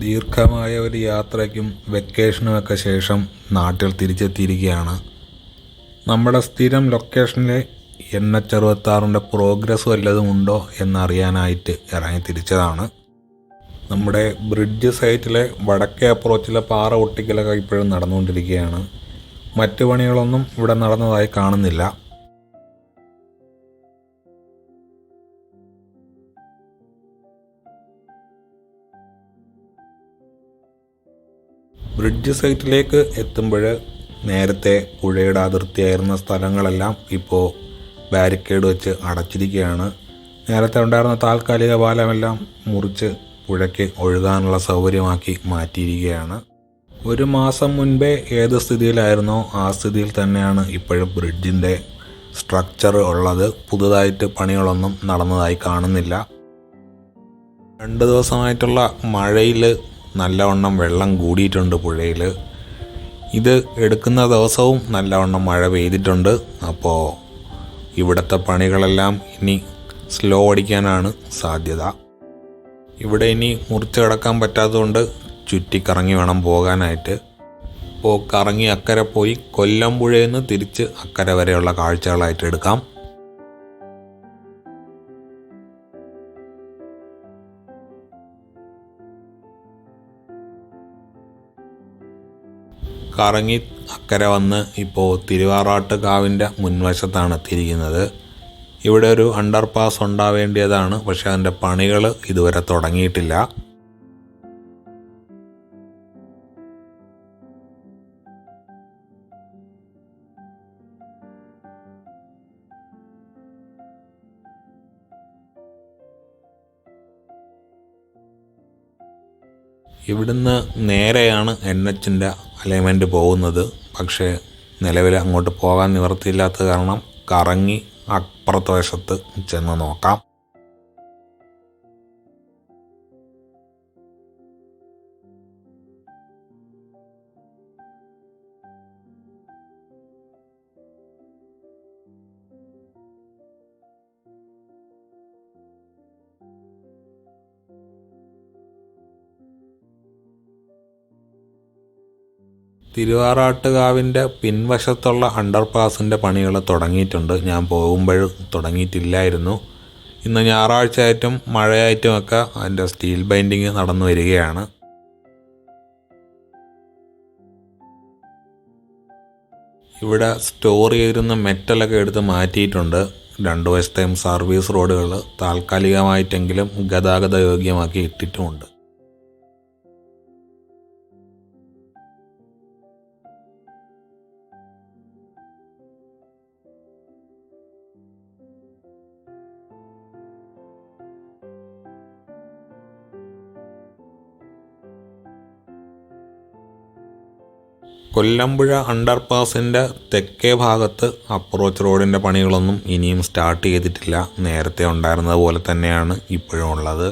ദീർഘമായ ഒരു യാത്രയ്ക്കും വെക്കേഷനുമൊക്കെ ശേഷം നാട്ടിൽ തിരിച്ചെത്തിയിരിക്കുകയാണ്. നമ്മുടെ സ്ഥിരം ലൊക്കേഷനിലെ NH-66 പ്രോഗ്രസ് വല്ലതും ഉണ്ടോ എന്നറിയാനായിട്ട് ഇറങ്ങി തിരിച്ചതാണ്. നമ്മുടെ ബ്രിഡ്ജ് സൈറ്റിലെ വടക്കേ അപ്രോച്ചിലെ പാറ ഒട്ടിക്കലൊക്കെ ഇപ്പോഴും നടന്നുകൊണ്ടിരിക്കുകയാണ്. മറ്റു പണികളൊന്നും ഇവിടെ നടന്നതായി കാണുന്നില്ല. ബ്രിഡ്ജ് സൈറ്റിലേക്ക് എത്തുമ്പോൾ നേരത്തെ പുഴയുടെ അതിർത്തിയായിരുന്ന സ്ഥലങ്ങളെല്ലാം ഇപ്പോൾ ബാരിക്കേഡ് വെച്ച് അടച്ചിരിക്കുകയാണ്. നേരത്തെ ഉണ്ടായിരുന്ന താൽക്കാലിക പാലമെല്ലാം മുറിച്ച് പുഴയ്ക്ക് ഒഴുകാനുള്ള സൗകര്യമാക്കി മാറ്റിയിരിക്കുകയാണ്. ഒരു മാസം മുൻപേ ഏത് സ്ഥിതിയിലായിരുന്നോ ആ സ്ഥിതിയിൽ തന്നെയാണ് ഇപ്പോഴും ബ്രിഡ്ജിൻ്റെ സ്ട്രക്ചർ ഉള്ളത്. പുതുതായിട്ട് പണികളൊന്നും നടന്നതായി കാണുന്നില്ല. 2 ദിവസമായിട്ടുള്ള മഴയിൽ നല്ലവണ്ണം വെള്ളം കൂടിയിട്ടുണ്ട് പുഴയിൽ. ഇത് എടുക്കുന്ന ദിവസവും നല്ലവണ്ണം മഴ പെയ്തിട്ടുണ്ട്. അപ്പോൾ ഇവിടുത്തെ പണികളെല്ലാം ഇനി സ്ലോ അടിക്കാനാണ് സാധ്യത. ഇവിടെ ഇനി മുറിച്ച് കിടക്കാൻ പറ്റാത്തതുകൊണ്ട് ചുറ്റിക്കറങ്ങി വേണം പോകാനായിട്ട്. അപ്പോൾ കറങ്ങി അക്കരെ പോയി കൊല്ലം പുഴയിൽ നിന്ന് തിരിച്ച് അക്കരെ വരെയുള്ള കാഴ്ചകളായിട്ട് എടുക്കാം. കറങ്ങി അക്കരെ വന്ന് ഇപ്പോൾ തിരുവാറാട്ട് കാവിൻ്റെ മുൻവശത്താണ് എത്തിയിരിക്കുന്നത്. ഇവിടെ ഒരു അണ്ടർ പാസ് ഉണ്ടാവേണ്ടിയതാണ്, പക്ഷേ അതിൻ്റെ പണികൾ ഇതുവരെ തുടങ്ങിയിട്ടില്ല. ഇവിടുന്ന് നേരെയാണ് NHൻ്റെ അലൈൻമെൻറ്റ് പോകുന്നത്. പക്ഷേ നിലവിൽ അങ്ങോട്ട് പോകാൻ നിവൃത്തിയില്ലാത്ത കാരണം കറങ്ങി അപ്പുറത്തെ വശത്ത് ചെന്ന് നോക്കാം. തിരുവാറാട്ടുകാവിൻ്റെ പിൻവശത്തുള്ള അണ്ടർ പാസിൻ്റെ പണികൾ തുടങ്ങിയിട്ടുണ്ട്. ഞാൻ പോകുമ്പോൾ തുടങ്ങിയിട്ടില്ലായിരുന്നു. ഇന്ന് ഞായറാഴ്ചയായിട്ടും മഴയായിട്ടുമൊക്കെ അതിൻ്റെ സ്റ്റീൽ ബൈൻഡിങ് നടന്നു വരികയാണ്. ഇവിടെ സ്റ്റോർ ചെയ്തിരുന്ന മെറ്റലൊക്കെ എടുത്ത് മാറ്റിയിട്ടുണ്ട്. 2 വശത്തെയും സർവീസ് റോഡുകൾ താൽക്കാലികമായിട്ടെങ്കിലും ഗതാഗത യോഗ്യമാക്കി ഇട്ടിട്ടുമുണ്ട്. കൊല്ലമ്പുഴ അണ്ടർ പാസിൻ്റെ തെക്കേ ഭാഗത്ത് അപ്രോച്ച് റോഡിൻ്റെ പണികളൊന്നും ഇനിയും സ്റ്റാർട്ട് ചെയ്തിട്ടില്ല. നേരത്തെ ഉണ്ടായിരുന്നത് പോലെ തന്നെയാണ് ഇപ്പോഴും ഉള്ളത്.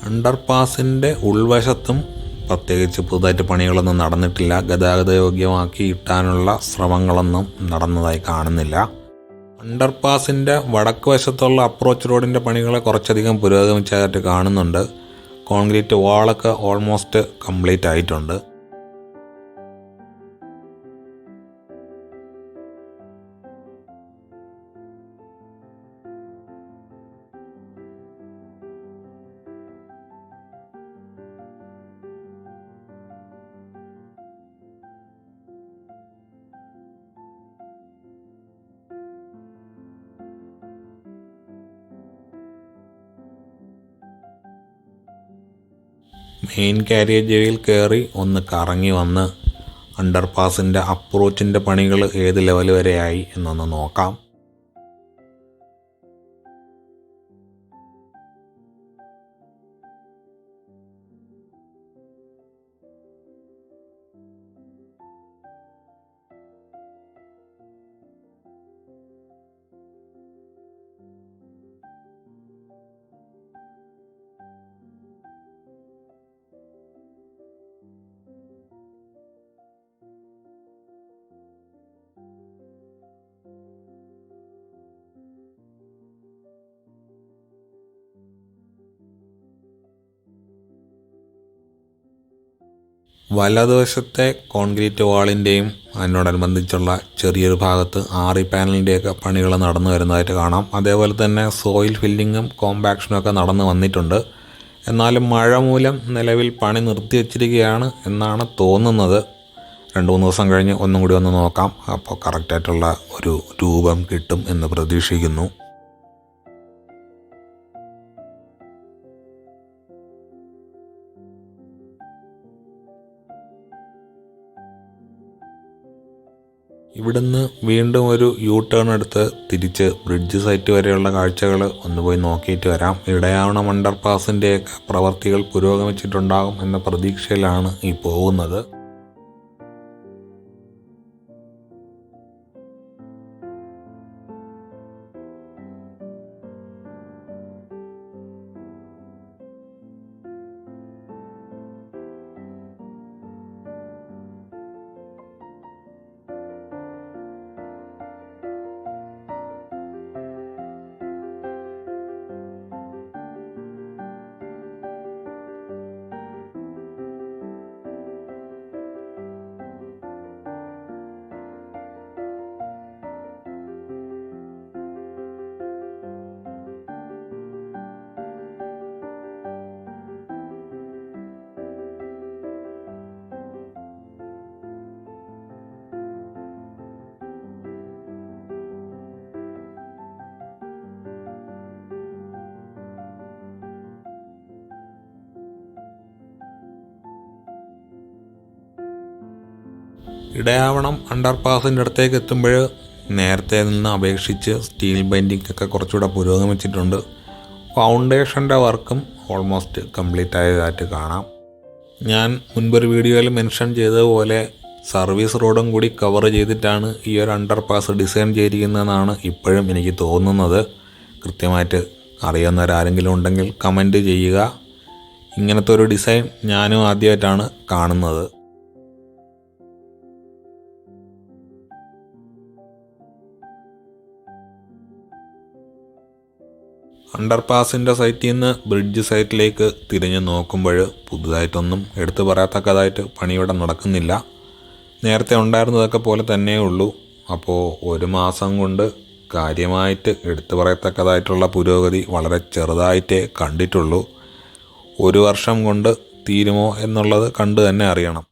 അണ്ടർ പാസിൻ്റെ ഉൾവശത്തും പ്രത്യേകിച്ച് പുതുതായിട്ട് പണികളൊന്നും നടന്നിട്ടില്ല. ഗതാഗത യോഗ്യമാക്കി ഇട്ടാനുള്ള ശ്രമങ്ങളൊന്നും നടന്നതായി കാണുന്നില്ല. അണ്ടർപാസിൻ്റെ വടക്ക് വശത്തുള്ള അപ്രോച്ച് റോഡിൻ്റെ പണികൾ കുറച്ചധികം പുരോഗമിച്ചതായിട്ട് കാണുന്നുണ്ട്. കോൺക്രീറ്റ് വാളൊക്കെ ഓൾമോസ്റ്റ് കംപ്ലീറ്റ് ആയിട്ടുണ്ട്. മെയിൻ കാരിയേജ് വേയിൽ കയറി ഒന്ന് കറങ്ങി വന്ന് അണ്ടർപാസിൻ്റെ അപ്രോച്ചിൻ്റെ പണികൾ ഏത് ലെവൽ വരെയായി എന്നൊന്ന് നോക്കാം. വലതുവശത്തെ കോൺക്രീറ്റ് വാളിൻ്റെയും അതിനോടനുബന്ധിച്ചുള്ള ചെറിയൊരു ഭാഗത്ത് ആറി പാനലിൻ്റെയൊക്കെ പണികൾ നടന്നു വരുന്നതായിട്ട് കാണാം. അതേപോലെ തന്നെ സോയിൽ ഫില്ലിങ്ങും കോമ്പാക്ഷനും ഒക്കെ നടന്നു വന്നിട്ടുണ്ട്. എന്നാലും മഴ മൂലം നിലവിൽ പണി നിർത്തിവെച്ചിരിക്കുകയാണ് എന്നാണ് തോന്നുന്നത്. 2-3 ദിവസം കഴിഞ്ഞ് ഒന്നും കൂടി ഒന്ന് നോക്കാം. അപ്പോൾ കറക്റ്റായിട്ടുള്ള ഒരു രൂപം കിട്ടും എന്ന് പ്രതീക്ഷിക്കുന്നു. ഇവിടുന്ന് വീണ്ടും ഒരു ടേൺ എടുത്ത് തിരിച്ച് ബ്രിഡ്ജ് സൈറ്റ് വരെയുള്ള കാഴ്ചകൾ ഒന്ന് പോയി നോക്കിയിട്ട് വരാം. ഇടയാവണം അണ്ടർപാസിൻ്റെയൊക്കെ പ്രവർത്തികൾ പുരോഗമിച്ചിട്ടുണ്ടാകും എന്ന പ്രതീക്ഷയിലാണ് ഈ പോകുന്നത്. ഇടയാവണം അണ്ടർപാസിൻ്റെ അടുത്തേക്ക് എത്തുമ്പോൾ നേരത്തെ നിന്ന് അപേക്ഷിച്ച് സ്റ്റീൽ ബൈൻഡിംഗ് ഒക്കെ കുറച്ചുകൂടെ പുരോഗമിച്ചിട്ടുണ്ട്. ഫൗണ്ടേഷൻ്റെ വർക്കും ഓൾമോസ്റ്റ് കംപ്ലീറ്റ് ആയതായിട്ട് കാണാം. ഞാൻ മുൻപൊരു വീഡിയോയിൽ മെൻഷൻ ചെയ്തതുപോലെ സർവീസ് റോഡും കൂടി കവർ ചെയ്തിട്ടാണ് ഈ ഒരു അണ്ടർപാസ് ഡിസൈൻ ചെയ്തിരിക്കുന്നതെന്നാണ് ഇപ്പോഴും എനിക്ക് തോന്നുന്നത്. കൃത്യമായിട്ട് അറിയാവുന്നവരാരെങ്കിലും ഉണ്ടെങ്കിൽ കമൻറ്റ് ചെയ്യുക. ഇങ്ങനത്തെ ഒരു ഡിസൈൻ ഞാനും ആദ്യമായിട്ടാണ് കാണുന്നത്. അണ്ടർപാസിൻ്റെ സൈറ്റിൽ നിന്ന് ബ്രിഡ്ജ് സൈറ്റിലേക്ക് തിരിഞ്ഞ് നോക്കുമ്പോൾ പുതുതായിട്ടൊന്നും എടുത്തു പറയത്തക്കതായിട്ട് പണിയുടെ നടക്കുന്നില്ല. നേരത്തെ ഉണ്ടായിരുന്നതൊക്കെ പോലെ തന്നെ ഉള്ളൂ. അപ്പോൾ 1 മാസം കൊണ്ട് കാര്യമായിട്ട് എടുത്തു പറയത്തക്കതായിട്ടുള്ള പുരോഗതി വളരെ ചെറുതായിട്ടേ കണ്ടിട്ടുള്ളൂ. 1 വർഷം കൊണ്ട് തീരുമോ എന്നുള്ളത് കണ്ടു തന്നെ അറിയണം.